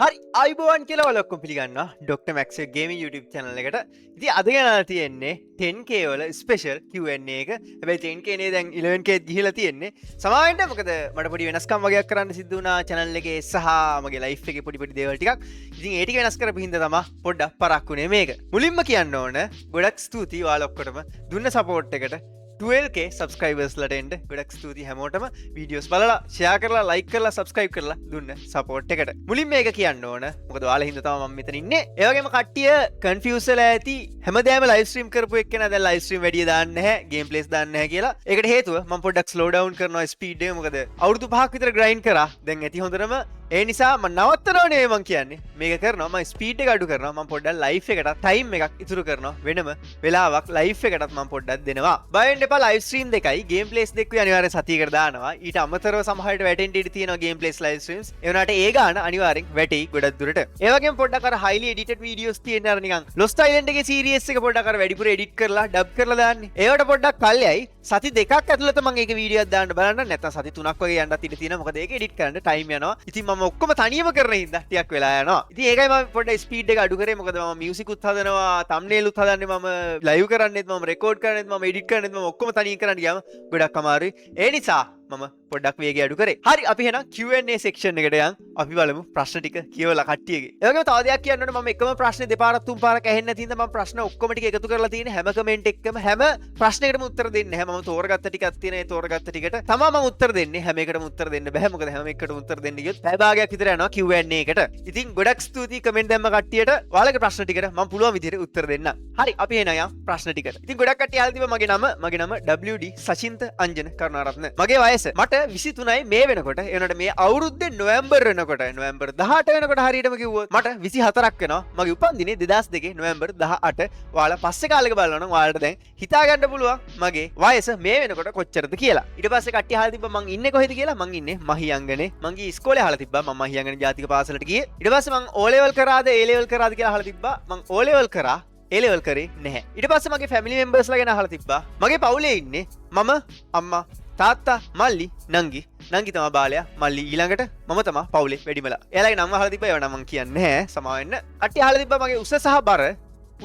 හරි අයිබෝවන් කියලා ඔලොක්කොම පිළිගන්නවා ඩොක්ටර් මැක්ස්ගේ ගේමින් YouTube channel එකට. ඉතින් අද ගෙනලා තියෙන්නේ 10k වල ස්පෙෂල් Q&A එක. හැබැයි 10k නේ දැන් 11k ගිහිලා තියෙන්නේ. සමාවෙන්න මොකද මට පොඩි වෙනස්කම් වගේක් කරන්න සිද්ධ වුණා channel එකේ සහ මගේ life එකේ පොඩි දේවල් ටිකක්. ඉතින් ඒ ටික වෙනස් කරපු හින්දා තමයි පොඩ්ඩක් පරක්කුනේ මේක. මුලින්ම කියන්න ඕන ගොඩක් ස්තුතියි ඔයාලා ඔක්කොටම දුන්න support එකට. 12k subscribers ලට එන්න ගොඩක් ස්තුතියි හැමෝටම වීඩියෝස් බලලා ෂෙයා කරලා ලයික් කරලා subscribe කරලා දුන්න support එකට. මුලින් මේක කියන්න ඕන. මොකද ඔයාලා හින්දා තමයි මම මෙතන ඉන්නේ. ඒ වගේම කට්ටිය confuse වෙලා ඇති හැමදාම live stream කරපු එක්කෙනා දැන් live stream වැඩිය දාන්නේ නැහැ, game plays දාන්නේ නැහැ කියලා. ඒකට හේතුව මම පොඩ්ඩක් slow down කරනවා speed එක. මොකද අවුරුදු 5ක් විතර grind කරා. දැන් ඇති හොඳටම ඒ නිසා මම නවත්තනවා නේ මං කියන්නේ. මේක කරනවා මම ස්පීඩ් එක අඩු කරනවා. මම පොඩ්ඩක් ලයිව් එකට ටයිම් එකක් ඉතුරු කරනවා. වෙනම වෙලාවක් ලයිව් එකටත් මම පොඩ්ඩක් දෙනවා. බය වෙන්න එපා ලයිව් ස්ට්‍රීම් දෙකයි ගේම් ප්ලේස් දෙකකුයි අනිවාර්යෙන් සතියකට දානවා. ඊට අමතරව සමහරවිට වැටෙන්න ඉඩ තියෙනවා ගේම් ප්ලේස් ලයිව් ස්ට්‍රීම්ස්. ඒ වුණාට ඒ ගාන අනිවාර්යෙන් වැටෙයි ගොඩක් දුරට. ඒ වගේම පොඩ්ඩක් අර highly edited videos තියෙන අර නිකන් Lost Island එකේ series එක පොඩ්ඩක් අර වැඩිපුර edit කරලා dub කරලා දාන්නේ. ඒවට පොඩ්ඩක් කල්යයි සති දෙකක් ඇතුළත මම ඒක වීඩියෝයක් දාන්න බලන්න. නැත්නම් සති 3ක් වගේ යන්නත් ඉඩ තියෙනවා. මොකද ඒක edit කරන්න time යනවා. ඉතින් මම ඔක්කොම තනියම කරන හින්දා ටිකක් වෙලා යනවා. ඉතින් ඒකයි මම පොඩ්ඩක් ස්පීඩ් එක අඩු කරේ. මොකද මම මියුසික් උත් හදනවා, thumbnail උත් හදන්නේ, මම ලයිව් කරන්නේත්, මම රෙකෝඩ් කරන්නේත්, මම එඩිට් කරන්නේත්, මම ඔක්කොම තනියෙන් කරන්න ගියාම ගොඩක් අමාරුයි. ඒ නිසා මම පොඩ්ඩක් වේගය අඩු කරේ. හරි අපි එහෙනම් Q&A section එකට යන්. අපි බලමු ප්‍රශ්න ටික කියවලා කට්ටියගේ. ඒ වගේම තව දෙයක් කියන්න ඕනේ මම එකම ප්‍රශ්නේ දෙපාරක් තුන් පාරක් ඇහෙන්නේ නැති හින්දා මම ප්‍රශ්න ඔක්කොම ටික එකතු කරලා තියෙන හැම කමෙන්ට් එකකම හැම ප්‍රශ්නයකටම උත්තර දෙන්නේ නැහැ. මම තෝරගත්ත ටිකක් තියෙන ඒ තෝරගත්ත ටිකට තමයි මම උත්තර දෙන්නේ. හැම එකටම උත්තර දෙන්න බෑ. මොකද හැම එකටම උත්තර දෙන්න ගියොත් පැය භාගයක් විතර යනවා Q&A එකට. ඉතින් ගොඩක් ස්තුතියි කමෙන්ට් දැම්ම කට්ටියට. ඔයාලගේ ප්‍රශ්න ටිකට මම පුළුවන් විදිහට උත්තර දෙන්න. හරි අපි එහෙනම් යන් ප්‍රශ්න ටිකට. ඉතින් ගොඩක් කට්ටිය අහලා තිබ්බා මගේ නම WD සචින්ත අංජන කරුණාරත්න. මගේ වයස මට 23යි මේ වෙනකොට. ඒ වුණාට මේ අවුරුද්දේ නොවැම්බර් වෙනකොට නොවැම්බර් 18 වෙනකොට හරියටම කිව්වොත් මට 24ක් වෙනවා. මගේ උපන්දිනේ 2002 නොවැම්බර් 18. ඔයාලා පස්සේ කාලෙක බලනවා නම් ඔයාලට දැන් හිතා ගන්න පුළුවන් මගේ වයස මේ වෙනකොට කොච්චරද කියලා. ඊට පස්සේ කට්ටිය අහලා තිබ්බා මං ඉන්නේ කොහෙද කියලා. මං ඉන්නේ මහියංගනේ. මං ගියේ ඉස්කෝලේ අහලා තිබ්බා මම මහියංගනේ ජාතික පාසලට ගියේ. ඊට පස්සේ මං O level කරාද A level කරාද කියලා අහලා තිබ්බා. මං O level කරා A level කරේ නැහැ. ඊට පස්සේ මගේ family members ලා ගැන අහලා තිබ්බා. මගේ පවුලේ ඉන්නේ මම අම්මා තාත්තා මල්ලි නංගි තමයි බාලයා මල්ලි ඊළඟට මම තමයි පවුලේ වැඩිමලා. එයාලගේ නම අහලා තිබ්බා. ඒවා නම් මං කියන්නේ නැහැ. සමා වෙන්න. කට්ටිය අහලා තිබ්බා මගේ උස සහ බර.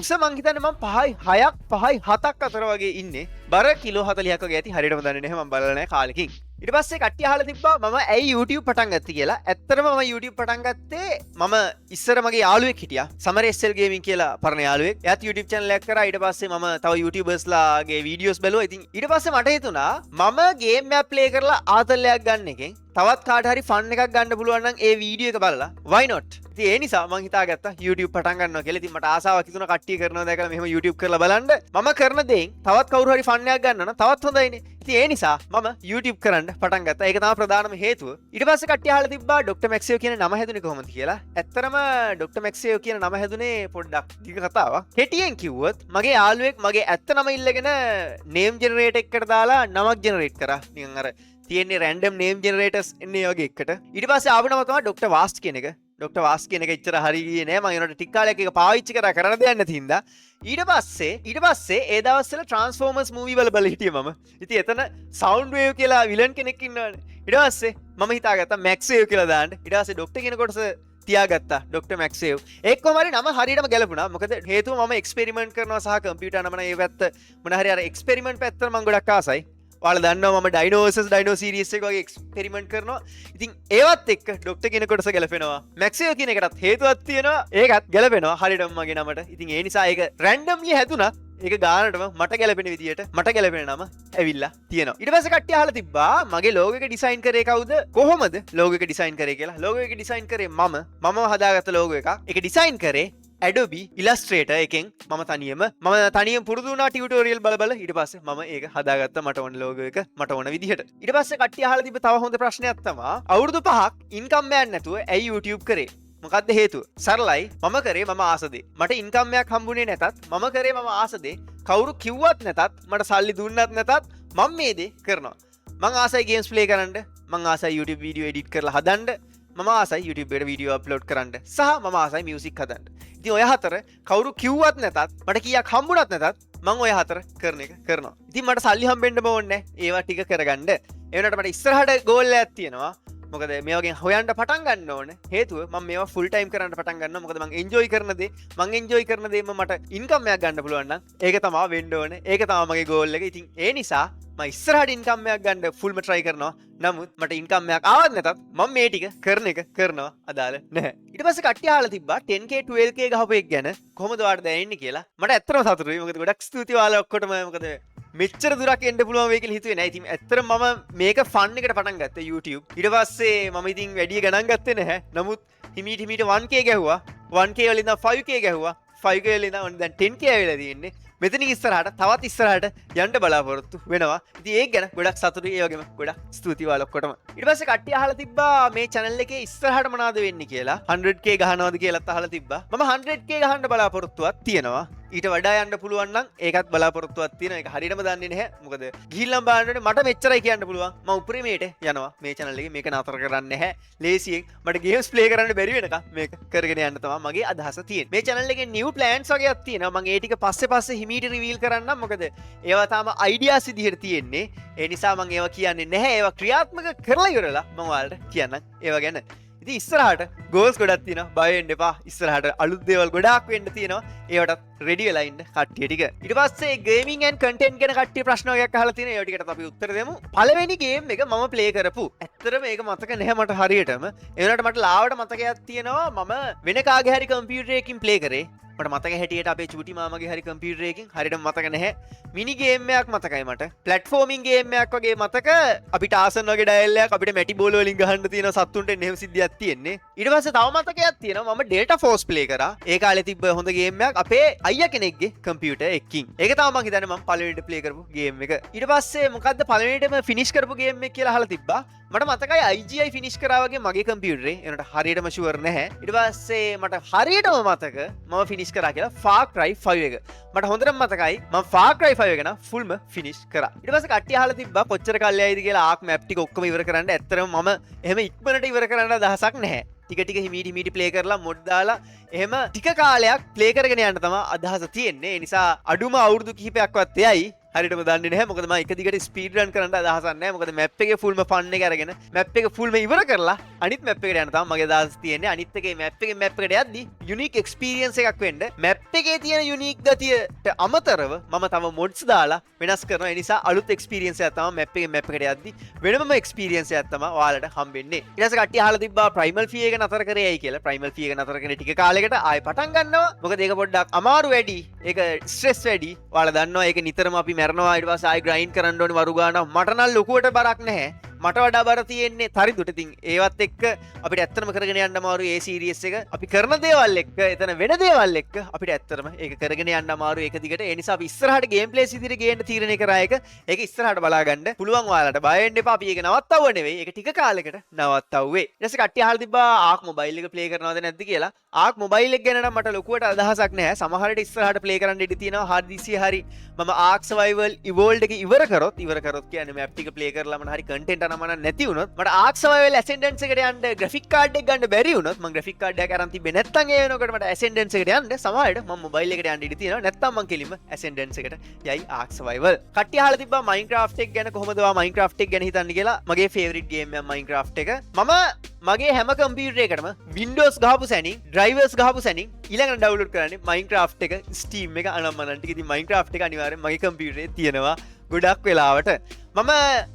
උස මං හිතන්නේ මම 5යි 6ක් 5යි 7ක් අතර වගේ ඉන්නේ. බර කිලෝ 40ක් වගේ ඇති. හරියටම දන්නේ නැහැ. මම බලලා නැහැ කාලෙකින්. ඊට පස්සේ කට්ටිය අහලා තිබ්බා මම ඇයි YouTube පටන් ගත්තේ කියලා. ඇත්තටම මම YouTube පටන් ගත්තේ මම ඉස්සර මගේ යාළුවෙක් හිටියා. සමර SL Gaming කියලා පරණ යාළුවෙක්. එයාත් YouTube channel එකක් කරා. ඊට පස්සේ මම තව YouTubers ලාගේ videos බැලුවා. ඉතින් ඊට පස්සේ මට හිතුණා මම game එක play කරලා ආතල්ලයක් ගන්න එකෙන් තවත් කාට හරි ෆන් එකක් ගන්න පුළුවන් නම් ඒ වීඩියෝ එක බලලා why not. ඉතින් ඒ නිසා මං හිතාගත්තා YouTube පටන් ගන්නවා කියලා. ඉතින් මට ආසාවක් හිතුණා කට්ටිය කරනවා දැකලා මෙහෙම YouTube කරලා බලන්න. මම කරන දේෙන් තවත් කවුරු හරි ෆන් එකක් ගන්නවා නම් තවත් හොඳයිනේ. ඉතින් ඒ නිසා මම YouTube කරන්න පටන් ගත්තා. ඒක තමයි ප්‍රධානම හේතුව. ඊට පස්සේ කට්ටිය අහලා තිබ්බා ඩොක්ටර් මැක්සියෝ කියන නම හැදුනේ කොහොමද කියලා. ඇත්තටම ඩොක්ටර් මැක්සියෝ කියන නම හැදුනේ පොඩ්ඩක් දිග කතාවක්. කෙටියෙන් කිව්වොත් මගේ යාළුවෙක් මගේ ඇත්ත නම ඉල්ලගෙන name generator එකකට දාලා නමක් generate කරා. නිකන් අර තියෙන්නේ random name generators එන්නේ වගේ එකට. ඊට පස්සේ ආව නම තමයි ඩොක්ටර් වාස්ට් කියන එක. ඩොක්ටර් වාස්ට් කියන එක ඉච්චර හරි ගියේ නෑ. මම ඒනට ටික කාලයක් එක පාවිච්චි කරා කරන්න දෙයක් නැති හින්දා. ඊට පස්සේ ඒ දවස්වල Transformers movie වල බල හිටියේ මම. ඉතින් එතන Soundwave කියලා villain කෙනෙක් ඉන්නවනේ. ඊට පස්සේ මම හිතාගත්තා Maxwave කියලා දාන්න. ඊට පස්සේ ඩොක්ටර් කියන කොටස තියාගත්තා ඩොක්ටර් මැක්සේව්. ඒකම හරි නම හරියටම ගැලපුණා. මොකද හේතුව මම එක්ස්පෙරිමන්ට් කරනවා සහ කම්පියුටර් නම නම් ඒ පැත්ත මොන හරි අර එක්ස්පෙරිමන්ට් පැත්තට මම ගොඩක් ආසයි. ඔයාලා දන්නවා මම Dino vs Dino series එක වගේ එක්ස්පෙරිමන්ට් කරනවා. ඉතින් ඒවත් එක්ක ඩොක්ටර් කියන කොටස ගැලපෙනවා. මැක්සේව් කියන එකටත් හේතුවක් තියෙනවා. ඒකත් ගැලපෙනවා හරියටම මගේ නමට. ඉතින් ඒ නිසා ඒක රැන්ඩම්ලි හැදුනත් ඒක ගානටම මට ගැලපෙන විදියට මට ගැලපෙන නම ඇවිල්ලා තියෙනවා. ඊට පස්සේ කට්ටිය අහලා තිබ්බා මගේ ලෝගෝ එක ඩිසයින් කරේ කවුද? කොහොමද ලෝගෝ එක ඩිසයින් කරේ කියලා. ලෝගෝ එක ඩිසයින් කරේ මම හදාගත්ත ලෝගෝ එකක්. ඒක ඩිසයින් කරේ Adobe Illustrator එකෙන් මම තනියම පුරුදු වුණා ටියුටෝරියල් බල ඊට පස්සේ මම ඒක හදාගත්තා මට ඕන ලෝගෝ එක මට ඕන විදිහට. ඊට පස්සේ කට්ටිය අහලා තිබ්බ තව හොඳ ප්‍රශ්නයක් තමයි අවුරුදු 5ක් ඉන්කම් එකක් නැතුව ඇයි YouTube කරේ? මොකක්ද හේතුව? සරලයි. මම කරේ මම ආස දේ. මට ඉන්කම් එකක් හම්බුනේ නැතත් මම කරේ මම ආස දේ. කවුරු කිව්වත් නැතත් මට සල්ලි දුන්නත් නැතත් මම මේ දේ කරනවා. මං ආසයි games play කරන්න. මං ආසයි YouTube video edit කරලා හදන්න. මම ආසයි YouTube එකට වීඩියෝ අප්ලෝඩ් කරන්න. සහ මම ආසයි music හදන්න. ඉතින් ඔය හතර කවුරු කිව්වත් නැතත් මට කීයක් හම්බුණත් නැතත් මං ඔය හතර කරන එක කරනවා. ඉතින් මට සල්ලි හම්බෙන්න ඕනේ නැහැ. ඒවා ටික කරගන්න. ඒ වුණාට මට ඉස්සරහට ගෝල් එකක් තියෙනවා. මොකද මේ වගේ හොයන්න පටන් ගන්න ඕන හේතුව මම මේවා ෆුල් ටයිම් කරන්න පටන් ගන්නවා මොකද මම එන්ජොයි කරන දේ මම එන්ජොයි කරන දේම මට ඉන්කම් එකක් ගන්න පුළුවන් නම් ඒක තමයි වෙන්න ඕනේ ඒක තමයි මගේ ගෝල් එක ඉතින් ඒ නිසා මම ඉස්සරහට ඉන්කම් එකක් ගන්න ෆුල්ම try කරනවා නමුත් මට ඉන්කම් එකක් ආවත් නැතත් මම මේ ටික කරන එක කරනවා අදාළ නැහැ ඊට පස්සේ කට්ටිය අහලා තිබ්බා 10k 12k ගහපු එක ගැන කොහොමද ඔයාලට දැනෙන්නේ කියලා මට ඇත්තටම සතුටුයි මොකද ගොඩක් ස්තුතියි ඔයාලා ඔක්කොටම මොකද මෙච්චර දුරක් එන්න පුළුවන් වෙයි කියලා හිතුවේ නෑ. ඉතින් ඇත්තටම මම මේක ෆන් එකට පටන් ගත්තා YouTube. ඊට පස්සේ මම ඉතින් වැඩි ගණන් ගත්තේ නැහැ. නමුත් හිමීට 1k ගැහුවා. 1k වලින් ඉඳන් 5k ගැහුවා. 5k වලින් ඉඳන් දැන් 10k ඇවිල්ලා තියෙන්නේ. මෙතනින් ඉස්සරහට තවත් ඉස්සරහට යන්න බලාපොරොත්තු වෙනවා. ඉතින් ඒක ගැන ගොඩක් සතුටුයි. ඒ වගේම ගොඩක් ස්තුතියි ඔයාලා ඔක්කොටම. ඊට පස්සේ කට්ටිය අහලා තිබ්බා මේ channel එකේ ඉස්සරහට මොනවද වෙන්නේ කියලා. 100k ගහනවද කියලාත් අහලා තිබ්බා. මම 100k ගහන්න බලාපොරොත්තුවක් තියෙනවා. ඊට වඩා යන්න පුළුවන් නම් ඒකත් බලාපොරොත්තුවක් තියෙනවා. ඒක හරියටම දන්නේ නැහැ. මොකද ගිහිල්ලා බලන්න මට මෙච්චරයි කියන්න පුළුවන්. මම උපරිමයට යනවා මේ channel එකේ. මේක නතර කරන්නේ නැහැ. ලේසියෙන් මට games play කරන්න බැරි වෙනකම් මේක කරගෙන යන්න තමයි මගේ අදහස තියෙන්නේ. මේ channel එකේ new plans වගේක් තියෙනවා. මම ඒ ටික පස්සේ හිමීට රිවීල් කරන්නම්. මොකද ඒවා තාම ideas විදිහට තියෙන්නේ. ඒ නිසා මම ඒවා කියන්නේ නැහැ. ඒවා ක්‍රියාත්මක කරලා ඉවරලා මම ඔයාලට කියන්නම් ඒවා ගැන. ඉතින් ඉස්සරහට ගෝල්ස් ගොඩක් තියෙනවා බය වෙන්න එපා ඉස්සරහට අලුත් දේවල් ගොඩාක් වෙන්න තියෙනවා ඒවටත් රෙඩි වෙලා ඉන්න කට්ටිය ටික ඊට පස්සේ ගේමින් ඇන්ඩ් කන්ටෙන්ට් ගැන කට්ටිය ප්‍රශ්න වගේක් අහලා තියෙනවා ඒ ටිකට අපි උත්තර දෙමු පළවෙනි ගේම් එක මම ප්ලේ කරපු ඇත්තටම මේක මතක නැහැ මට හරියටම ඒ වුණාට මට ලාවට මතකයක් තියෙනවා මම වෙන කාගේ හරි කම්පියුටරයකින් ප්ලේ කරේ මට මතක හැටියට අපේ චූටි මාමගේ හරි කම්පියුටරයකින් හරියටම මතක නැහැ මිනි ගේම් එකක් මතකයි මට ප්ලැට්ෆෝමින් ගේම් එකක් වගේ මතක අපිට ආසන් වගේ ඩයල් එකක් අපිට මැටි බෝල වලින් ගහන්න තියෙන සත්තුන්ට එහෙම සිද්ධියක් තියෙන්නේ ඊට පස්සේ තව මතකයක් තියෙනවා මම ඩේටා ෆෝස් ප්ලේ කරා ඒ කාලේ තිබ්බ හොඳ ගේම් එකක් අපේ අයියා කෙනෙක්ගේ කම්පියුටර් එකකින් ඒක තමයි මම හිතන්නේ මම පළවෙනිට ප්ලේ කරපු ගේම් එක ඊට පස්සේ මොකද්ද පළවෙනිටම ෆිනිෂ් කරපු ගේම් එක කියලා අහලා තිබ්බා මට මතකයි IGI ෆිනිෂ් කරා වගේ මගේ කම්පියුටරේ ඒනට හරියටම ෂුවර් නැහැ ඊට පස්සේ මට හරියටම මතක මම ෆිනිෂ් කරා කියලා Far Cry 5 එක මට හොඳටම මතකයි මම Far Cry 5 එක නම් ෆුල්ම ෆිනිෂ් කරා ඊට පස්සේ කට්ටිය අහලා තිබ්බා කොච්චර කල්යයිද කියලා ආක් මැප් ටික ඔක්කොම ඉවර කරන්න ඇත්තටම මම එහෙම ඉක්මනට ඉවර කරන්න අදහසක් නැහැ ටික හිමීටි ප්ලේ කරලා මොඩ් දාලා එහෙම ටික කාලයක් ප්ලේ කරගෙන යන්න තමයි අදහස තියෙන්නේ ඒ නිසා අඩුම අවුරුදු කිහිපයක්වත් එයයි හරියටම දන්නේ නැහැ මොකද මම එක දිගට ස්පීඩ් රන් කරන්න අදහසක් නැහැ මොකද මැප් එකේ ෆුල්ම ෆන් එක අරගෙන මැප් එක ෆුල්ම ඉවර කරලා අනිත් මැප් එකට යන්න තමයි මගේ අදහස තියෙන්නේ අනිත් එකේ මැප් එකට යද්දි යුනික් එක්ස්පීරියන්ස් එකක් වෙන්න මැප් එකේ තියෙන යුනික් ගතියට අමතරව මම තව මොඩ්ස් දාලා වෙනස් කරනවා ඒ නිසා අලුත් එක්ස්පීරියන්ස් එකක් තමයි මැප් එකට යද්දි වෙනම එක්ස්පීරියන්ස් එකක් තමයි ඔයාලට හම්බෙන්නේ ඊට පස්සේ කට්ටිය අහලා තිබ්බා ප්‍රයිමල් ෆී එක නතර කරේයි කියලා ප්‍රයිමල් ෆී එක නතර කරන ටික කාලයකට ආයෙ පටන් ගන්නවා මොකද ඒක පොඩ්ඩක් අමාරු වැඩි ඒක ස්ට්‍රෙස් වැඩි ඔයාලා දන්නවා ඒක නිතරම අපි මැරනවා ඊට පස්සේ ආයෙ ග්‍රයින්ඩ් කරන්න ඕනේ වරු ගාන මට නම් ලොකුවට බරක් නැහැ මට වඩා බර තියෙන්නේ තරිදුට ඉතින් ඒවත් එක්ක අපිට ඇත්තටම කරගෙන යන්න අමාරු ඒ සීරීස් එක අපි කරන දේවල් එක්ක එතන වෙන දේවල් එක්ක අපිට ඇත්තටම ඒක කරගෙන යන්න අමාරු ඒක දිගට ඒ නිසා අපි ඉස්සරහට ගේම් ප්ලේස් ඉදිරියට ගේන්න තීරණය කරා එක ඒක ඉස්සරහට බලා ගන්න පුළුවන් ඔයාලට බය වෙන්න එපා අපි ඒක නවත්තවුව නෙවෙයි ඒක ටික කාලයකට නවත්තවුවේ ඊට පස්සේ කට්ටිය අහලා තිබ්බා ආක් මොබයිල් එක ප්ලේ කරනවද නැද්ද කියලා ආක් මොබයිල් එක ගැන නම් මට ලොකුවට අදහසක් නැහැ සමහරට ඉස්සරහට ප්ලේ කරන්න ඉඩ තියෙනවා hard disk හරි මම ආක් survival evolved එක ඉවර කරොත් කියන්නේ මැප් ටික ප්ලේ කරලා මම හරි content අනම නැති වුණොත් මට ආක් survival ascendance එකට යන්න graphic card එක ගන්න බැරි වුණොත් මම graphic card එකක් අරන් තිබ්බේ නැත්නම් ඒ වෙනකොට මට ascendance එකට යන්න සමහරට මම මොබයිල් එකට යන්න ඉඩ තියෙනවා නැත්නම් මම කෙලින්ම ascendance එකට යයි ආක් survival කට්ටිය අහලා තිබ්බා minecraft එක ගැන කොහොමද ඔයා minecraft එක ගැන හිතන්නේ කියලා මගේ favorite game එක minecraft එක මම මගේ හැම කම්පියුටර් එකකටම Windows ගහපු සැනින් drivers ගහපු සැනින් ඊළඟට download කරන්නේ Minecraft එක Steam එක අනම්මනන් ටික ඉතින් Minecraft එක අනිවාර්යෙන් මගේ කම්පියුටරේ තියෙනවා ගොඩක් වෙලාවට මම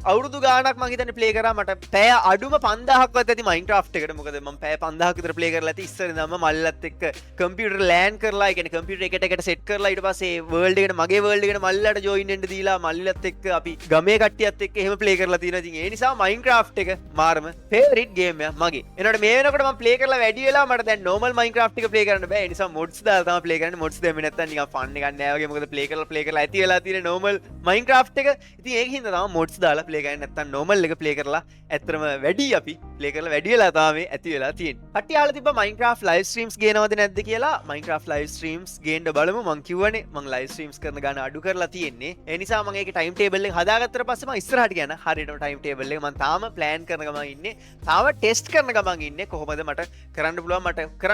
අවුරුදු ගානක් මං හිතන්නේ ප්ලේ කරා මට පැය අඩුම 5000ක්වත් ඇති Minecraft එකට මොකද මම පැය 5000ක් විතර ප්ලේ කරලා ඇති ඉස්සර ඉඳන්ම මල්ලත් එක්ක කම්පියුටර් LAN කරලා ඒ කියන්නේ කම්පියුටර් එකට සෙට් කරලා ඊට පස්සේ වර්ල්ඩ් එකට මගේ වර්ල්ඩ් එකට මල්ලට ජොයින් වෙන්න දීලා මල්ලත් එක්ක අපි ගමේ කට්ටියත් එක්ක එහෙම ප්ලේ කරලා තියෙනවා ඉතින් ඒ නිසා Minecraft එක මාරම ෆේවරිට් ගේම් එකක් මගේ එනකොට මේ වෙනකොට මම ප්ලේ කරලා වැඩි වෙලා මට දැන් normal Minecraft එක ප්ලේ කරන්න බෑ ඒ නිසා mods දාලා තමයි ප්ලේ කරන්නේ mods දැම්මේ නැත්තම් නිකන් ෆන් එකක් නෑ වගේ මොකද ප්ලේ කරලා ඇති වෙලා තියෙන normal Minecraft එක ඉතින් ඒක හින්දා තමයි mods දාලා ප්ලේ නැත්තම් normal එක ප්ලේ කරලා ඇත්තටම වැඩි අපි ප්ලේ කරලා වැඩි වෙලා තමයි ඇති වෙලා තියෙන්නේ. කට්ටිය අහලා තිබ්බා Minecraft live streams ගේනවද නැද්ද කියලා. Minecraft live streams ගේන්න බලමු. මං කිව්වනේ මං live streams කරන ගාන අඩු කරලා තියෙන්නේ. ඒ නිසා මම ඒකේ time table එක හදාගත්තට පස්සේ මම ඉස්සරහට යන හරියටම time table එක මම තාම plan කරන ගමන් ඉන්නේ. තාම test කරන ගමන් ඉන්නේ. කොහොමද මට කරන්න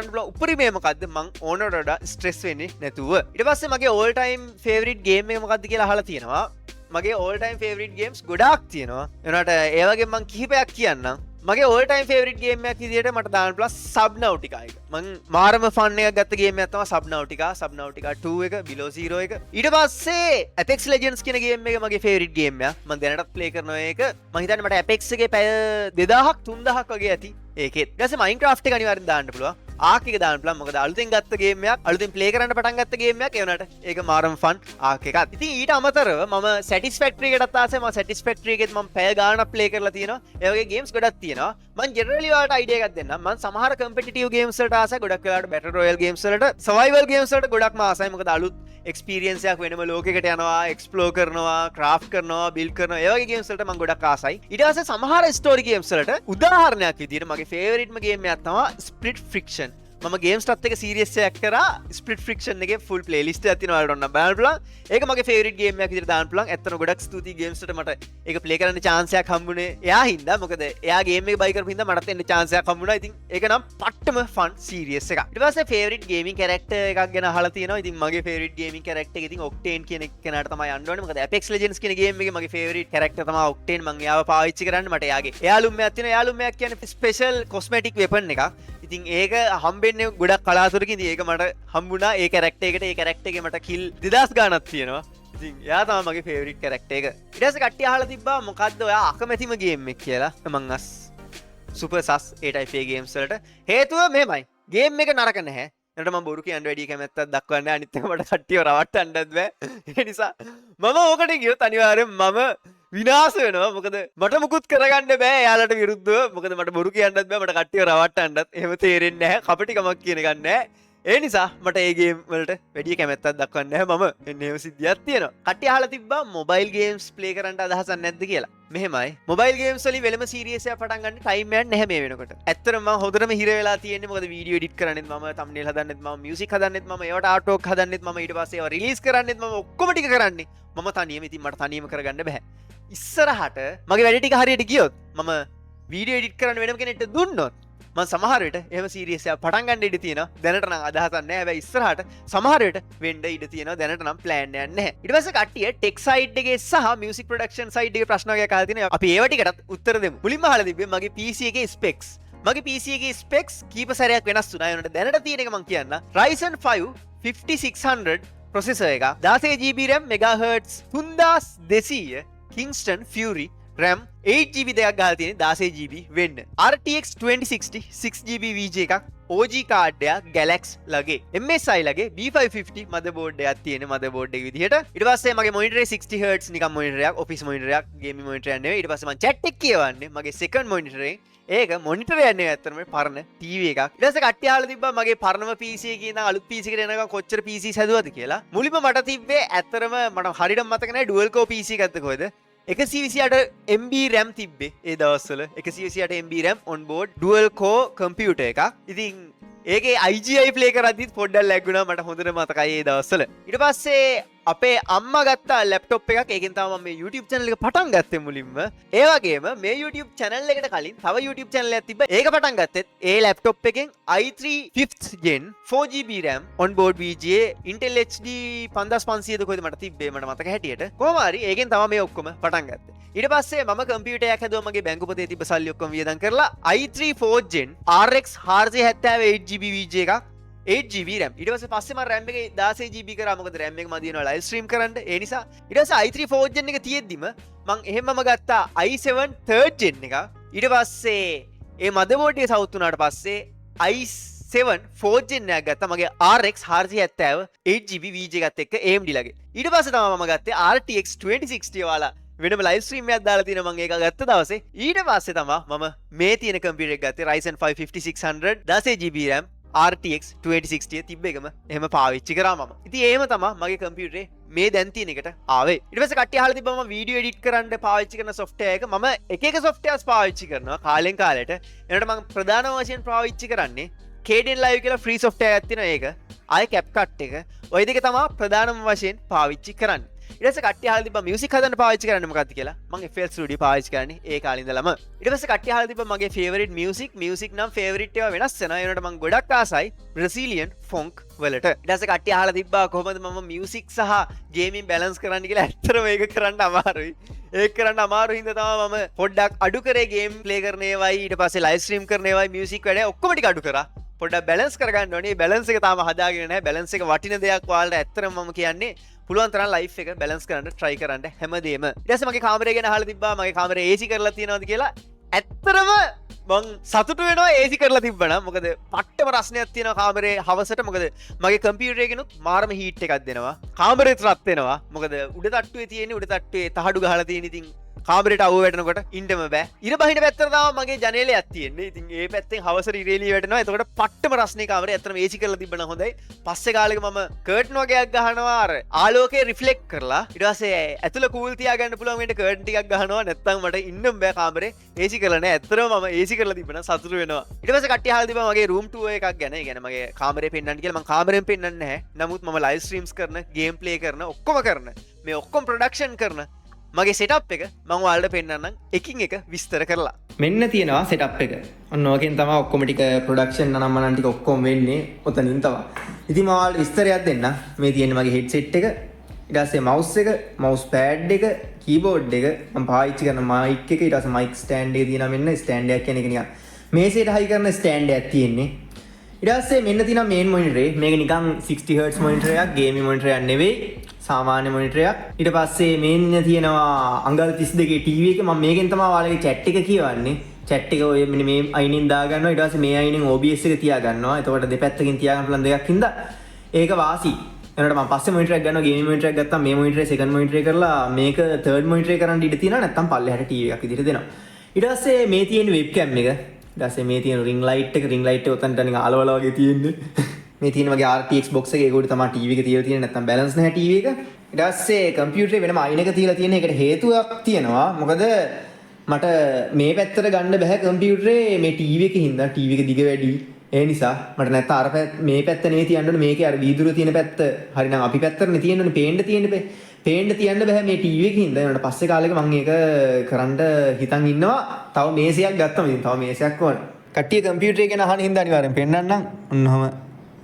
පුළුවන් උපරිමය මොකද්ද මං ඕනට වඩා stress වෙන්නේ නැතුව. ඊට පස්සේ මගේ all time favorite game එක මොකද්ද කියලා අහලා තියෙනවා. මගේ all time favorite games ගොඩාක් තියෙනවා. එනකොට ඒ වගේ මං කිහිපයක් කියන්නම්. මගේ ඕල් ටයිම් ෆේවරිට් ගේම් එකක් විදියට මට දාන්න පුළුවන් සබ්නෞටිකා එක. මං මාරම ෆන් එකක් ගත්ත ගේම් එකක් තමයි සබ්නෞටිකා 2 එක Below Zero එක. ඊට පස්සේ Apex Legends කියන ගේම් එක මගේ ෆේවරිට් ගේම් එකක්. මං දැනටත් ප්ලේ කරනවා ඒක. මං හිතන්නේ මට Apex එකේ පැය 2000ක් 3000ක් වගේ ඇති. ඒකෙත්. ඊට පස්සේ Minecraft එක අනිවාර්යෙන් දාන්න පුළුවන්. ආක් එක දාන්න පුළුවන්. මොකද අලුතෙන් ගත්ත ගේම් එකක්, අලුතෙන් ප්ලේ කරන්න පටන් ගත්ත ගේම් එකක්. ඒ වුණාට ඒක මාරම ෆන් ආක් එකක්. ඉතින් ඊට අමතරව මම Satisfactory එකටත් ආසයි. මම Satisfactory එකෙත් මම පැය ගාණක් ප්ලේ කරලා තියෙනවා. ඒ වගේ ගේම්ස් ගොඩක් තියෙනවා. මම ජෙනරලි ඔයාලට අයිඩියා එකක් දෙන්නම්. මම සමහර කම්පිටිටිව් ගේම්ස් වලට ආසයි. ගොඩක් වෙලාවට බැටල් රොයල් ගේම්ස් වලට, සර්වයිවල් ගේම්ස් වලට ගොඩක්ම ආසයි. මොකද අලුත් එක්ස්පීරියන්ස් එකක් වෙනම ලෝකයකට යනවා, එක්ස්ප්ලෝර් කරනවා, ක්‍රාෆ්ට් කරනවා, බිල්ඩ් කරනවා. ඒ වගේ ගේම්ස් වලට මම ගොඩක් ආසයි. ඊට පස්සේ සමහර ස්ටෝරි ගේම්ස් වලට උදාහරණයක් විදිහට මගේ ෆේවරිට්ම ගේම් එකක් තමයි ස්ප්ලිට් ෆ්‍රික්ෂන්. මම ගේම්ස්ටත් එක සීරියස් එකක් කරා. ස්ප්ලිට් ෆ්‍රික්ෂන් එකේ ෆුල් ප්ලේලිස්ට් එකක් තියෙනවා. ඔයාලට ඔන්න බලන්න පුළුවන්. ඒක මගේ ෆේවරිට් ගේම් එකක් විදිහට දාන්න පුළුවන්. ඇත්තටම ගොඩක් ස්තුතියි ගේම්ස් වලට මට ඒක ප්ලේ කරන්න chance එකක් හම්බුනේ එයා හින්දා. මොකද එයා ගේම් එක බයි කරපු හින්දා මටත් එන්න chance එකක් හම්බුණා. ඉතින් ඒක නම් පට්ටම ෆන් සීරියස් එකක්. ඊට පස්සේ ෆේවරිට් ගේමින් කැරක්ටර් එකක් ගැන අහලා තියෙනවා. ඉතින් මගේ ෆේවරිට් ගේමින් කැරක්ටර් එක ඉතින් ඔක්ටේන් කියන කෙනාට තමයි යන්න ඕනේ. මොකද Apex Legends කියන ගේම් එකේ මගේ ෆේවරිට් කැරක්ටර් තමයි ඔක්ටේන්. මම එයාව පාවිච්චි කරන්නේ මට එයාගේ එයාලුම්මයක් තියෙනවා. එයාලුම්මයක් කියන්නේ ස්පෙෂල් කොස්මෙටික් වෙපන් එකක්. ඉතින් ඒක හම්බෙන්නේ ගොඩක් කලාතුරකින්. ඉතින් ඒක මට හම්බුණා. ඒ කැරක්ටර් එකට ඒ කැරක්ටර් එකේ මට කිල් 2000 ගාණක් තියෙනවා. ඉතින් එයා තමයි මගේ ෆේවරිට් කැරක්ටර් එක. ඊට පස්සේ කට්ටිය අහලා තිබ්බා මොකද්ද ඔයා අකමැතිම ගේම් එක කියලා. මං අස් සුපර් සස් ඒ ටයිප් ඒ ගේම්ස් වලට හේතුව මෙහෙමයි. ගේම් එක නරක නැහැ. එනට මම බොරු කියන්න වැඩි කැමැත්තක් දක්වන්නේ. අනිත් එක මට කට්ටියව රවට්ටන්නත් බෑ. ඒ නිසා මම ඕකට ගියොත් අනිවාර්යෙන් මම විනාශ වෙනවා. මොකද මට මුකුත් කරගන්න බෑ එයාලට විරුද්ධව. මොකද මට බොරු කියන්නත් බෑ, මට කට්ටියව රවට්ටන්නත් එහෙම තේරෙන්නේ නැහැ. කපටිකමක් කියන එකක් නැහැ. ඒ නිසා මට ඒ ගේම් වලට වැඩි කැමැත්තක් දක්වන්නේ නැහැ. මම එන්න එහෙම සිද්ධියක් තියෙනවා. කට්ටිය අහලා තිබ්බා මොබයිල් ගේම්ස් ප්ලේ කරන්න අදහසක් නැද්ද කියලා. මෙහෙමයි. මොබයිල් ගේම්ස් වලින් වෙලම සීරියස් එකක් පටන් ගන්න ටයිම් එකක් නැහැ මේ වෙනකොට. ඇත්තටම මම හොඳටම හිර වෙලා තියෙන්නේ. මොකද වීඩියෝ එඩිට් කරන්නෙත් මම, තම්බ්නේල් හදන්නෙත් මම, මියුසික් හදන්නෙත් මම, ඒවට ආර්ට් වර්ක් හදන්නෙත් මම, ඊට පස්සේ ඒවා රිලීස් කරන්නෙත් මම, ඔක්කොම ටික කරන්නේ මම තනියම. ඉතින් මට තනියම කරගන්න බෑ. ඉස්සරහට මගේ වැඩ ටික හරියට ගියොත් මම වීඩියෝ එඩිට් කරන්න වෙනම කෙනෙක්ට දුන්නොත් මම සමහර විට එහෙම සීරියස් එකක් පටන් ගන්න ඉඩ තියෙනවා. දැනට නම් අදහසක් නැහැ. හැබැයි ඉස්සරහට සමහර විට වෙන්න ඉඩ තියෙනවා. දැනට නම් ප්ලෑන් එකක් නැහැ. ඊට පස්සේ කට්ටිය ටෙක් සයිඩ් එකේ සහ මියුසික් ප්‍රොඩක්ෂන් සයිඩ් එකේ ප්‍රශ්න වගේ අහලා තිනවා. අපි ඒව ටිකටත් උත්තර දෙමු. මුලින්ම අහලා තිබ්බේ මගේ PC එකේ ස්පෙක්ස්. මගේ PC එකේ ස්පෙක්ස් කීප සැරයක් වෙනස් වුණා. ඒ වුණාට දැනට තියෙන එක මම කියන්න. Ryzen 5 5600 ප්‍රොසෙසර් එක, 16GB RAM, MHz 3200, Kingston Fury RAM 8GB දෙයක් ගහලා තියෙන 16GB වෙන්න. RTX 2060 6GB VGA එකක්, OG කාඩ් එකක් Galaxy ලගේ. MSI ලගේ B550 මදර්බෝඩ් එකක් තියෙන මදර්බෝඩ් එක විදිහට. ඊට පස්සේ මගේ මොනිටරේ 60Hz නිකන් මොනිටර් එකක්, ඔෆිස් මොනිටර් එකක්, ගේමින් මොනිටර් එකක් නෙවෙයි. ඊට පස්සේ මම chat එක කියවන්නේ මගේ සෙකන්ඩ් මොනිටරේ. ඒක මොනිටර් එකක් නෙවෙයි, ඇත්තටම පරණ TV එකක්. ඊට පස්සේ කට්ටිය අහලා තිබ්බා මගේ පරණම PC එකේ ඉඳන් අලුත් PC එකට එනකම් කොච්චර PCs හැදුවද කියලා. මුලින්ම මට තිබ්බේ ඇත්තටම මට හරියටම මතක නැහැ dual core PC එකක්ද කොහෙද. 128 MB RAM තිබ්බේ ඒ දවස්වල. 128 MB RAM on board dual core computer එකක්. ඉතින් ඒකේ IGI play කරද්දිත් පොඩ්ඩක් ලැග් වුණා. මට හොඳට මතකයි ඒ දවස්වල. ඊට පස්සේ අපේ අම්මා ගත්ත ලැප්ටොප් එකක්. ඒකෙන් තමයි මම මේ YouTube channel එක පටන් ගත්තේ මුලින්ම. ඒ වගේම මේ YouTube channel එකට කලින් තව YouTube channel එකක් තිබ්බා. ඒක පටන් ගත්තෙත් ඒ ලැප්ටොප් එකෙන් i3 5th gen 4GB RAM on board VGA Intel HD 5500 කොහෙද මට තිබ්බේ මට මතක හැටියට. කොහොම හරි ඒකෙන් තමයි මේ ඔක්කොම පටන් ගත්තේ. ඊට පස්සේ මම කම්පියුටර් එකක් හැදුවා. මගේ බැංකු පොතේ තිබ්බ සල්ලි ඔක්කොම වියදම් කරලා i3 4th gen RX 470 8GB VGA එකක්, 8GB RAM. ඊට පස්සේ මම RAM එකේ 16GB කරා. මොකද RAM එක මදි වෙනවා ලයිව් ස්ට්‍රීම් කරන්න. ඒ නිසා ඊට පස්සේ i3 4th gen එක තියෙද්දිම මම එහෙමම ගත්තා i7 3rd gen එක. ඊට පස්සේ ඒ මදර්බෝඩ් එක සවුත් වුණාට පස්සේ i7 4th gen එකක් ගත්තා. මගේ RX 470 8GB VGA එකත් එක්ක AMD ලගේ. ඊට පස්සේ තමයි මම ගත්තේ RTX 2060 වාලා වෙනම ලයිව් ස්ට්‍රීම් එකක් දාලා තියෙනවා මම ඒක ගත්ත දවසේ. ඊට පස්සේ තමයි මම මේ තියෙන කම්පියුටර් එක ගත්තේ Ryzen 5 5600 16GB RAM RTX 2060 තිබ්බ එකම එහෙම පාවිච්චි කරා මම. ඉතින් එහෙම තමයි මගේ කම්පියුටරේ මේ දැන් තියෙන එකට ආවේ. ඊට පස්සේ කට්ටිය අහලා තිබ්බා මම වීඩියෝ එඩිට් කරන්න පාවිච්චි කරන software එක. මම එක එක softwares පාවිච්චි කරනවා කාලෙන් කාලෙට. එනකොට මම ප්‍රධාන වශයෙන් පාවිච්චි කරන්නේ Kden Live කියලා free software එකක් තියෙනවා ඒක. ආයේ CapCut එක. ওই දෙක තමයි ප්‍රධානම වශයෙන් පාවිච්චි කරන්නේ. ඊට පස්සේ කට්ටිය අහලා තිබ්බා මියුසික් හදන්න පාවිච්චි කරන්නේ මොකක්ද කියලා. මම FL Studio පාවිච්චි කරන්නේ ඒ කාලේ ඉඳලම. ඊට පස්සේ කට්ටිය අහලා තිබ්බා මගේ ෆේවරිට් මියුසික් නම් ෆේවරිට් ඒවා වෙනස් වෙනවා. ඒ වුණාට මම ගොඩක් ආසයි බ්‍රසීලියන් ෆොන්ක් වලට. ඊට පස්සේ කට්ටිය අහලා තිබ්බා කොහොමද මම මියුසික් සහ ගේමින් බැලන්ස් කරන්න කියලා. ඇත්තටම ඒක කරන්න අමාරුයි. ඒක කරන්න අමාරු හින්දා තමයි මම පොඩ්ඩක් අඩු කරේ ගේම් ප්ලේ කරන ඒවායි ඊට පස්සේ ලයිව් ස්ට්‍රීම් කරන ඒවායි මියුසික් වැඩ ඔක්කොම ටික අඩු කරා. පොඩ්ඩක් බැලන්ස් කරගන්න ඕනේ. බැලන්ස් එක තාම හදාගෙන නැහැ. බැලන්ස් එක වටින දෙයක් ඔයාලට ඇත්තටම මම කියන්නේ පුළුවන් තරම් ලයිෆ් එක බැලන්ස් කරන්න try කරන්න හැමදේම. ඊට පස්සේ මගේ කාමරය ගැන අහලා තිබ්බා මගේ කාමරේ AC කරලා තියෙනවද කියලා. ඇත්තටම මං සතුටු වෙනවා AC කරලා තිබ්බනම්. මොකද පට්ටම රස්නයක් තියෙනවා කාමරේ හවසට. මොකද මගේ කම්පියුටර් එකෙනුත් මාරම හීට් එකක් දෙනවා. කාමරේත් රත් වෙනවා. මොකද උඩ තට්ටුවේ තියෙන්නේ උඩ තට්ටුවේ තහඩු ගහලා තියෙන ඉතින් කාමරේට අවුව වැටෙනකොට ඉන්නම බෑ. ඉර බහින පැත්තට තමයි මගේ ජනේලයක් තියෙන්නේ. ඉතින් ඒ පැත්තෙන් හවසට ඉරේලිය වැටෙනවා. එතකොට පට්ටම රස්නේ කාමරේ ඇත්තටම AC කරලා තිබ්බනම් හොඳයි. පස්සේ කාලෙක මම කර්ටන් වගේක් ගහනවා අර ආලෝකය රිෆ්ලෙක්ට් කරලා. ඊට පස්සේ ඇතුළ කූල් තියාගන්න පුළුවන් වෙන්න කර්ටන් ටිකක් ගහනවා. නැත්තම් මට ඉන්නම බෑ කාමරේ AC කරලා නැහැ. ඇත්තටම මම AC කරලා තිබ්බනම් සතුටු වෙනවා. ඊට පස්සේ කට්ටිය අහලා තිබ්බා මගේ රූම් ටූර් එකක් ගැන. ඒ කියන්නේ මගේ කාමරේ පෙන්වන්න කියලා. මම කාමරෙන් පෙන්වන්නේ නැහැ. නමුත් මම ලයිව් ස්ට්‍රීම්ස් කරන, ගේම් ප්ලේ කරන, ඔක්කොම කරන, මේ ඔක්කොම ප්‍රොඩක්ෂන් කරන මගේ සෙටප් එක මම ඔයාලට පෙන්නන්නම් එකින් එක විස්තර කරලා. මෙන්න තියෙනවා සෙටප් එක. ඔන්න ඔකෙන් තමයි ඔක්කොම ටික ප්‍රොඩක්ෂන් අනම්මනම් ටික ඔක්කොම වෙන්නේ. ඔතනින් තමයි. ඉතින් මම ඔයාලට විස්තරයක් දෙන්නම්. මේ තියෙන්නේ මගේ හෙඩ්සෙට් එක. ඊට පස්සේ මවුස් එක, මවුස් පෑඩ් එක, කීබෝඩ් එක, මම පාවිච්චි කරන මයික් එක, ඊට පස්සේ මයික් ස්ටෑන්ඩ් එක තියෙනවා මෙන්න ස්ටෑන්ඩ් එකක් කියන එක නිකන් මේසෙට හයි කරන ස්ටෑන්ඩ් එකක් තියෙන්නේ. ඊට පස්සේ මෙන්න තියෙනවා මේන් මොනිටර් එක. මේක නිකන් 60 Hz මොනිටර් එකක්, ගේමින් මොනිටර් එකක් නෙවෙයි. සාමාන්‍ය මොනිටර් එකක්. ඊට පස්සේ මේන් තියෙනවා අඟල් 32 ටීවී එක. මම මේකෙන් තමයි ඔයාලගේ chat එක කියවන්නේ. chat එක ඔය මෙන්න මේ අයිනෙන් දා ගන්නවා. ඊට පස්සේ මේ අයිනෙන් OBS එක තියා ගන්නවා. එතකොට දෙපැත්තකින් තියා ගන්න පුළුවන් දෙකක් හින්දා ඒක වාසි. එනකොට මම පස්සේ මොනිටර් එකක් ගන්නවා. ගේමින් මොනිටර් එකක් ගත්තා. මේ මොනිටර් එක සෙකන්ඩ් මොනිටර් එක කරලා මේක තර්ඩ් මොනිටර් එක කරන්න ඉඩ තියෙනවා. නැත්නම් පල්ලෙහාට ටීවී එකක් විදිහට දෙනවා. ඊට පස්සේ මේ තියෙන වෙබ්කෑම් එක. ඊට පස්සේ මේ තියෙන රින් ලයිට් එක. රින් ලයිට් එක උතන්ට නිකන් අලවල වගේ තියෙන්නේ. මේ තියෙන මගේ RTX box එක. ඒකට තමයි ටීවී එක තියලා තියෙන්නේ. නැත්නම් බැලන්ස් නැහැ ටීවී එක. ඊට පස්සේ කම්පියුටරේ වෙනම අයින එක තියලා තියෙන එකට හේතුවක් තියෙනවා. මොකද මට මේ පැත්තට ගන්න බෑ කම්පියුටරේ මේ ටීවී එකේ හින්දා. ටීවී එක දිග වැඩි. ඒ නිසා මට නැත්නම් අර මේ පැත්ත නෙවෙයි තියන්න ඕනේ. මේකේ අර වීදුරුව තියෙන පැත්ත හරිනම් අපි පැත්තටනේ තියෙන්න ඕනේ. පේන්න තියෙන්නේ. පේන්න තියන්න බෑ මේ ටීවී එකේ හින්දා. ඒකට පස්සේ කාලෙක මම ඒක කරන්න හිතන් ඉන්නවා. තව මේසයක් ගත්තම ඉතින් තව මේසයක් ඕන. කට්ටිය කම්පියුටරේ ගැන අහන හින්දා අනිවාර්යෙන් පෙන්නන්නම්. ඔන්නෝම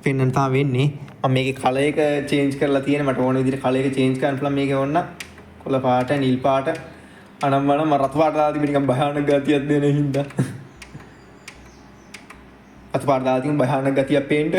පෙන්නන්න තමයි වෙන්නේ. මම මේකේ කලර් එක චේන්ජ් කරලා තියෙන. මට ඕන විදිහට කලර් එක චේන්ජ් කරන්න පුළුවන්. මේකේ ඕන කොළ පාට, නිල් පාට, අනම්මනම් මම රතු පාට දාලා තිබෙන නිකන් භයානක ගතියක් දෙන හින්දා. රතු පාට දාලා තියෙන භයානක ගතියක් පේන්න.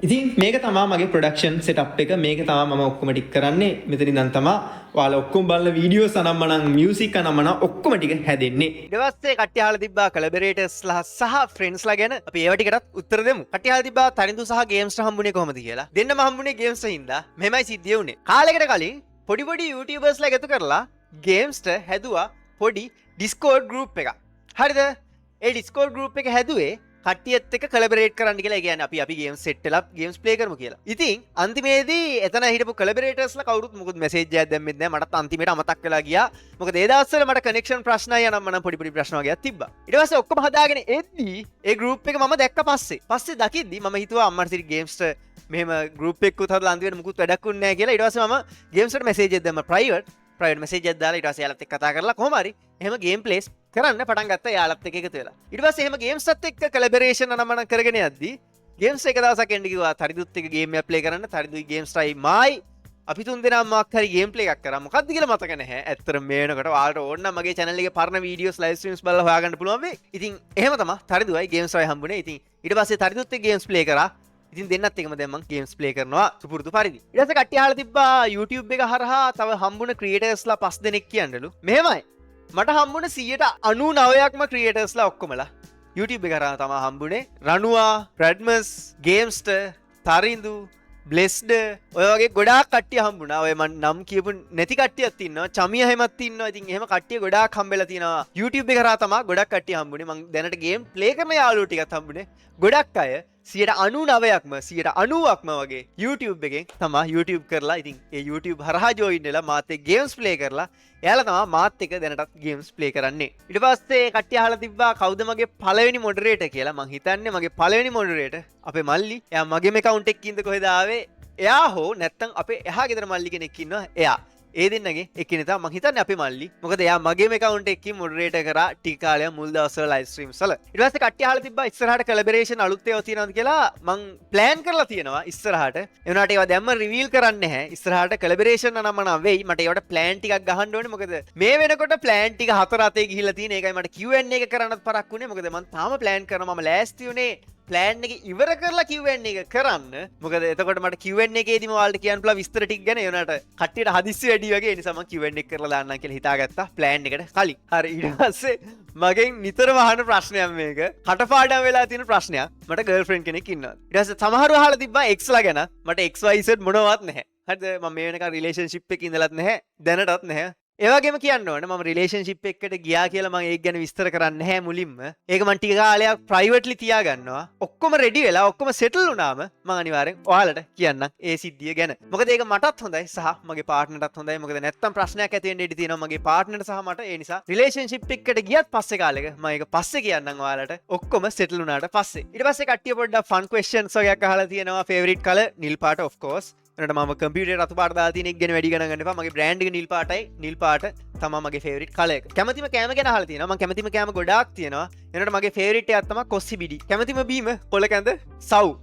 ඉතින් මේක තමයි මගේ ප්‍රොඩක්ෂන් සෙටප් එක. මේක තමයි මම ඔක්කොම ටික කරන්නේ. මෙතන ඉඳන් තමයි ඔයාලා ඔක්කොම බලන වීඩියෝස් අනම්මනම් මියුසික් අනම්මනම් ඔක්කොම ටික හැදෙන්නේ. ඊට පස්සේ කට්ටිය අහලා තිබ්බා කොලැබරේටර්ස්ලා සහ ෆ්‍රෙන්ඩ්ස්ලා ගැන. අපි ඒව ටිකටත් උත්තර දෙමු. කට්ටිය අහලා තිබ්බා තරිඳු සහ ගේම්ස්ට හම්බුනේ කොහොමද කියලා. දෙන්නම හම්බුනේ ගේම්ස්ට හින්දා. මෙහෙමයි සිද්ධිය උනේ. කාලයකට කලින් පොඩි පොඩි YouTubersලා එකතු කරලා ගේම්ස්ට හැදුවා පොඩි Discord group එකක්. හරිද? ඒ Discord group එක හැදුවේ කට්ටියත් එක්ක කොලැබරේට් කරන්න කියලා. ඒ කියන්නේ අපි ගේම්ස් සෙට් වෙලා ගේම්ස් ප්ලේ කරමු කියලා. ඉතින් අන්තිමේදී එතන හිටපු කොලැබරේටර්ස්ලා කවුරුත් මොකුත් මෙසේජ් එකක් දැම්මෙත් නැහැ. මටත් අන්තිමේට අමතක් වෙලා ගියා. මොකද ඒ දවස්වල මට කනෙක්ෂන් ප්‍රශ්නයි යනම් මනම් පොඩි ප්‍රශ්න වගේක් තිබ්බා. ඊට පස්සේ ඔක්කොම හදාගෙන එද්දී ඒ ගෲප් එක මම දැක්ක පස්සේ දකිද්දි මම හිතුවා අම්මට සිරි ගේම්ස්ට මෙහෙම ගෲප් එකකුත් හදලා අන්තිමේට මොකුත් වැඩක් වුන්නේ නැහැ කියලා. ඊට පස්සේ මම ගේම්ස්ට මෙසේජ් එකක් දැම්මා ප්‍රයිවට් මෙසේජ් එකක් දාලා ඊට පස්සේ යාළුවත් එක්ක කතා කරලා කොහොම හරි එහෙම ගේම් ප්ලේස් කරන්න පටන් ගත්තා යාළුවත් එක්ක එකතු වෙලා. ඊට පස්සේ එහෙම ගේම්ස්ත් එක්ක කොලැබරේෂන් අනම්මනම් කරගෙන යද්දී ගේම්ස් එක දවසක් එන්න කිව්වා තරිදුත් එක්ක ගේම් එකක් ප්ලේ කරන්න. තරිදුයි ගේම්ස්ටයි මායි අපි තුන් දෙනාම මොකක් හරි ගේම් ප්ලේ එකක් කරා. මොකක්ද කියලා මතක නැහැ. ඇත්තටම මේ වෙනකොට ඔයාලට ඕන නම් මගේ channel එකේ පරණ වීඩියෝස් ලයිව් ස්ට්‍රීම්ස් බලලා හොයාගන්න පුළුවන් වෙයි. ඉතින් එහෙම තමයි තරිදුයි ගේම්ස්ටයි හම්බුනේ. ඉතින් ඊට පස්සේ තරිදුත් එක්ක ගේම්ස් ප්ලේ කරා. ඉතින් දෙන්නත් එකම දැන් මම ගේම්ස් ප්ලේ කරනවා සුපුරුදු පරිදි. ඊට පස්සේ කට්ටිය අහලා තිබ්බා YouTube එක හරහා තව හම්බුන ක්‍රියේටර්ස්ලා 5 දෙනෙක් කියන්නලු. මෙහෙමයි. මට හම්බුන 99%ක්ම ක්‍රියේටර්ස්ලා ඔක්කොමලා YouTube එක හරහා තමයි හම්බුනේ. රණුවා, ප්‍රැඩ්මස්, ගේම්ස්ට, තරිඳු, බ්ලෙස්ඩ් ඔය වගේ ගොඩාක් කට්ටිය හම්බුණා. ඔය මම නම් කියපු නැති කට්ටියක් ඉන්නවා. චමිය හැමත් ඉන්නවා. ඉතින් එහෙම කට්ටිය ගොඩාක් හම්බෙලා තිනවා. YouTube එක හරහා තමයි ගොඩක් කට්ටිය හම්බුනේ. මම දැනට ගේම් ප්ලේ කරන යාළුවෝ ටිකක් හම්බුනේ. ගොඩක් අය 99%ක්ම 90%ක්ම වගේ YouTube එකෙන් තමයි YouTube කරලා. ඉතින් ඒ YouTube හරහා ජොයින් වෙලා මාත් එක්ක ගේම්ස් ප්ලේ කරලා එයාලා තමයි මාත් එක්ක දැනටත් ගේම්ස් ප්ලේ කරන්නේ. ඊට පස්සේ කට්ටිය අහලා තිබ්බා කවුද මගේ පළවෙනි මොඩරේටර් කියලා. මං හිතන්නේ මගේ පළවෙනි මොඩරේටර් අපේ මල්ලි. එයා මගේම account එකකින්ද කොහෙද ආවේ එයා හෝ නැත්තම් අපේ එහා ගෙදර මල්ලි කෙනෙක් ඉන්නවා එයා ඒ දෙන්නගේ එක්කෙනෙක් මං හිතන්නේ අපේ මල්ලි. මොකද එයා මගේම account එකකින් මොඩරේටර් කරා ටික කාලයක් මුල් දවස්වල live streams වල. ඊට පස්සේ කට්ටිය අහලා තිබ්බා ඉස්සරහට collaboration අලුත් ඒවා තියෙනවද කියලා. මං plan කරලා තියෙනවා ඉස්සරහට. ඒ වුණාට ඒවා දැම්ම reveal කරන්නේ නැහැ. ඉස්සරහට collaboration නම් වෙයි. මට ඒවට plan ටිකක් ගහන්න ඕනේ. මොකද මේ වෙනකොට plan ටික 4 අතේ ගිහිල්ලා තියෙන. ඒකයි මට Q&A එක කරන්නත් පරක් වුණේ. මොකද මං තාම plan කරනවා. මම ලෑස්ති උනේ ප්ලෑන් එක ඉවර කරලා Q&A එක කරන්න. මොකද එතකොට මට Q&A එකේදීම ඔයාලට කියන්න පුළුවන් විස්තර ටික ගැන. ඒ වුණාට කට්ටියට හදිස්සි වැඩි වගේ. ඒ නිසා මම Q&A එක කරලා දාන්නම් කියලා හිතාගත්තා ප්ලෑන් එකට කලින්. හරි ඊට පස්සේ මගෙන් නිතරම අහන ප්‍රශ්නයක් මේක. කටපාඩම් වෙලා තියෙන ප්‍රශ්නයක්. මට ගර්ල්ෆ්‍රෙන්ඩ් කෙනෙක් ඉන්නවා. ඊට පස්සේ සමහරව අහලා තිබ්බා X ලා ගැන. මට XYZ මොනවත් නැහැ. හරිද? මම මේ වෙනකන් රිලේෂන්ෂිප් එකක ඉඳලත් නැහැ. දැනටත් නැහැ. ඒවගේම කියන්න ඕනේ මම රිලේෂන්ෂිප් එකකට ගියා කියලා මම ඒක ගැන විස්තර කරන්නේ නැහැ මුලින්ම. ඒක මම ටික කාලයක් ප්‍රයිවට්ලි තියාගන්නවා. ඔක්කොම රෙඩි වෙලා ඔක්කොම සෙටල් වුණාම මම අනිවාර්යෙන් ඔයාලට කියන්නම් ඒ සිද්ධිය ගැන. මොකද ඒක මටත් හොඳයි සහ මගේ පාර්ට්නර්ටත් හොඳයි. මොකද නැත්තම් ප්‍රශ්නයක් ඇති වෙන්න ඉඩ තියෙනවා මගේ පාර්ට්නර්ට සහ මට. ඒ නිසා රිලේෂන්ෂිප් එකකට ගියත් පස්සේ කාලෙක මම ඒක පස්සේ කියන්නම් ඔයාලට. ඔක්කොම සෙටල් වුණාට පස්සේ. ඊට පස්සේ කට්ටිය පොඩ්ඩක් ෆන් ක්වෙස්චන්ස් වගේක් අහලා තියෙනවා. ෆේවරිට් කලර් නිල් පාට of course. එනට මම කම්පියුටර් රතු පාට දාලා තියෙන එක ගැන වැඩි ගණන් ගන්න එපා. මගේ බ්‍රෑන්ඩ් එක නිල් පාටයි. නිල් පාට තමයි මගේ ෆේවරිට් කලර් එක. කැමතිම කෑම ගැන අහලා තියෙනවා. මම කැමතිම කෑම ගොඩාක් තියෙනවා. එනට මගේ ෆේවරිට් එකක් තමයි කොස්සි බිඩි. කැමතිම බීම කොළ කැඳ සව්.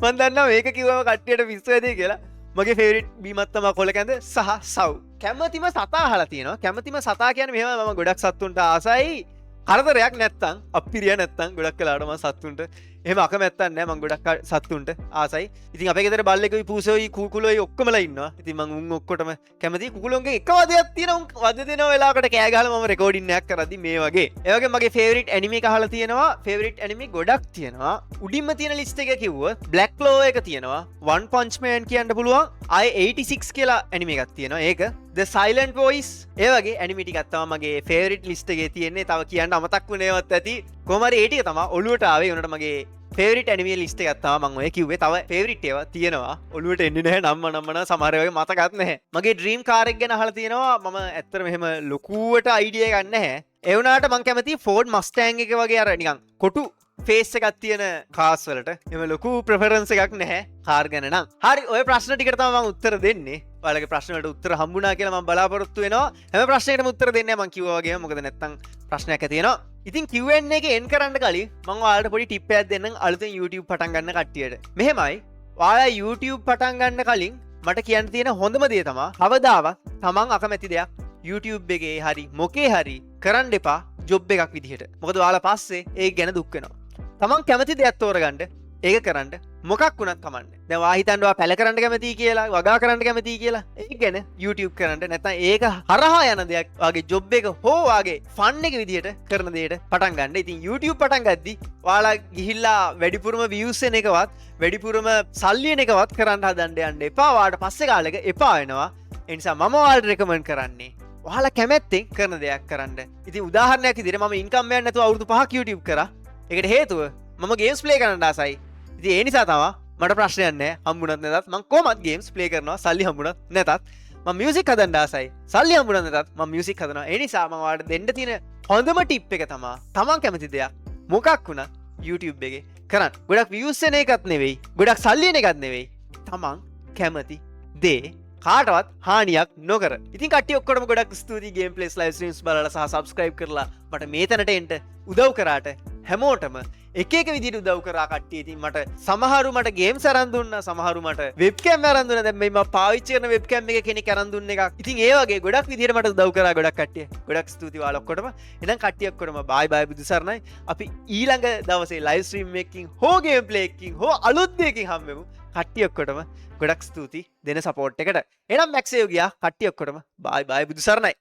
මම දන්නවා මේක කිව්වම කට්ටියට පිස්සු වෙදී කියලා. මගේ ෆේවරිට් බීමක් තමයි කොළ කැඳ සහ සව්. කැමතිම සතා අහලා තියෙනවා. කැමතිම සතා කියන්නේ මෙහෙම මම ගොඩක් සත්තුන්ට ආසයි. කරදරයක් නැත්තම් අපිරිය නැත්තම් ගොඩක් කලාට මම සත්තුන්ට එහෙම අකමැත්තක් නැහැ. මම ගොඩක් සත්තුන්ට ආසයි. ඉතින් අපේ ගෙදර බල්ලෙකුයි පූසෙයි කුකුලොයි ඔක්කොමලා ඉන්නවා. ඉතින් මම උන් ඔක්කොටම කැමතියි. කුකුලොන්ගේ එක වදයක් තියෙනවා. උන් වද දෙන වෙලාවකට කෑ ගහලා මම රෙකෝඩින් එකක් කරද්දි මේ වගේ. ඒ වගේ මගේ ෆේවරිට් ඇනිමේ එක අහලා තියෙනවා. ෆේවරිට් ඇනිමේ ගොඩක් තියෙනවා. උඩින්ම තියෙන ලිස්ට් එක කිව්වොත් Black Clover එක තියෙනවා. One Punch Man කියන්න පුළුවන්. I-86 කියලා ඇනිමේ එකක් තියෙනවා. ඒක The Silent Voice ඒ වගේ ඇනිමේ ටිකක් තමයි මගේ ෆේවරිට් ලිස්ට් එකේ තියෙන්නේ. තව කියන්න අමතක් වුණේවත් ඇති. කොහොම හරි ඒ ටික තමයි ඔළුවට ආවේ. උනට මගේ ෆේවරිට් ඇනිමේ ලිස්ට් එකක් තමයි මම ඔය කිව්වේ. තව ෆේවරිට් ඒවා තියෙනවා. ඔළුවට එන්නේ නැහැ නම්ම සමහර ඒවා මතකත් නැහැ. මගේ ඩ්‍රීම් කාර් එක ගැන අහලා තියෙනවා. මම ඇත්තට මෙහෙම ලොකුවට අයිඩියා එකක් නැහැ. ඒ වුණාට මම කැමතියි Ford Mustang එක වගේ අර නිකන් කොටු ෆේස් එකක් තියෙන කාර්ස් වලට. එම ලොකු ප්‍රෙෆරන්ස් එකක් නැහැ කාර් ගැන නම්. හරි ඔය ප්‍රශ්න ටිකට තමයි මම උත්තර දෙන්නේ. ඔයාලගේ ප්‍රශ්න වලට උත්තර හම්බුණා කියලා මම බලාපොරොත්තු වෙනවා. හැම ප්‍රශ්නයකටම උත්තර දෙන්නේ මම කිව්වා වගේම. මොකද නැත්තම් ප්‍රශ්නයක් ඇති වෙනවා. ඉතින් Q&A එක එන් කරන්න කලින් මම ඔයාලට පොඩි ටිප් එකක් දෙන්නම් අලුතෙන් YouTube පටන් ගන්න කට්ටියට. මෙහෙමයි. ඔයාලා YouTube පටන් ගන්න කලින් මට කියන්න තියෙන හොඳම දේ තමයි කවදාවත් තමන් අකමැති දෙයක් YouTube එකේ හරි මොකේ හරි කරන්න එපා ජොබ් එකක් විදිහට. මොකද ඔයාලා පස්සේ ඒක ගැන දුක් වෙනවා. තමන් කැමති දෙයක් තෝරගන්න ඒක කරන්න මොකක් වුණත් කමන්නේ. දැන් ඔයා හිතන්න ඔයා පැල කරන්න කැමතියි කියලා, වගා කරන්න කැමතියි කියලා. ඒක ගැන YouTube කරන්න නැත්නම් ඒක හරහා යන දෙයක් වාගේ ජොබ් එක හෝ වාගේ ෆන් එක විදිහට කරන දෙයට පටන් ගන්න. ඉතින් YouTube පටන් ගද්දි ඔයාලා ගිහිල්ලා වැඩිපුරම views එන එකවත් වැඩිපුරම සල්ලි එන එකවත් කරන්න හදන්න යන්න එපා. ඔයාලට පස්සේ කාලෙක එපා වෙනවා. ඒ නිසා මම ඔයාලට රෙකමන්ඩ් කරන්නේ ඔයාලා කැමැත්තෙන් කරන දෙයක් කරන්න. ඉතින් උදාහරණයක් විදිහට මම ඉන්කම් එකක් නැතුව අවුරුදු 5ක් YouTube කරා. ඒකට හේතුව මම ගේම්ස් ප්ලේ කරන්න ආසයි. ඉතින් ඒ නිසා තමයි මට ප්‍රශ්නයක් නැහැ. හම්බුණත් නැතත් මම කොහොමත් ගේම්ස් ප්ලේ කරනවා. සල්ලි හම්බුණත් නැතත් මම මියුසික් හදන්න ආසයි. සල්ලි හම්බුණත් නැතත් මම මියුසික් හදනවා. ඒ නිසා මම ඔයාලට දෙන්න තියෙන හොඳම ටිප් එක තමයි තමන් කැමති දෙයක් මොකක් වුණත් YouTube එකේ කරන්න. ගොඩක් views එන එකක් නෙවෙයි. ගොඩක් සල්ලි එන එකක් නෙවෙයි. තමන් කැමති දේ කාටවත් හානියක් නොකර. ඉතින් කට්ටිය ඔක්කොටම ගොඩක් ස්තුතියි ගේම් ප්ලේස් ලයිව් ස්ට්‍රීම්ස් බලලා සහ සබ්ස්ක්‍රයිබ් කරලා මට මේ තැනට එන්න උදව් කරාට හැමෝටම එක එක විදිහට උදව් කරා කට්ටිය. ඉතින් මට සමහරු මට ගේම්ස් අරන් දුන්නා, සමහරු මට වෙබ්කෑම් අරන් දුන්නා. දැන් මේ මම පාවිච්චි කරන වෙබ්කෑම් එක කෙනෙක් අරන් දුන්න එකක්. ඉතින් ඒ වගේ ගොඩක් විදිහට මට උදව් කරා ගොඩක් කට්ටිය. ගොඩක් ස්තුතියි ඔයාලා ඔක්කොටම. එහෙනම් කට්ටිය ඔක්කොටම බයි බයි බුදු සරණයි. අපි ඊළඟ දවසේ ලයිව් ස්ට්‍රීම් එකකින් හෝ ගේම් ප්ලේ එකකින් හෝ අලුත් දෙයකින් හම්බෙමු. කට්ටිය ඔක්කොටම ගොඩක් ස්තුතියි දෙන සපෝට් එකට. එහෙනම් මැක්සේව් ගියා. කට්ටිය ඔක්කොටම බයි බයි බුදු සරණයි.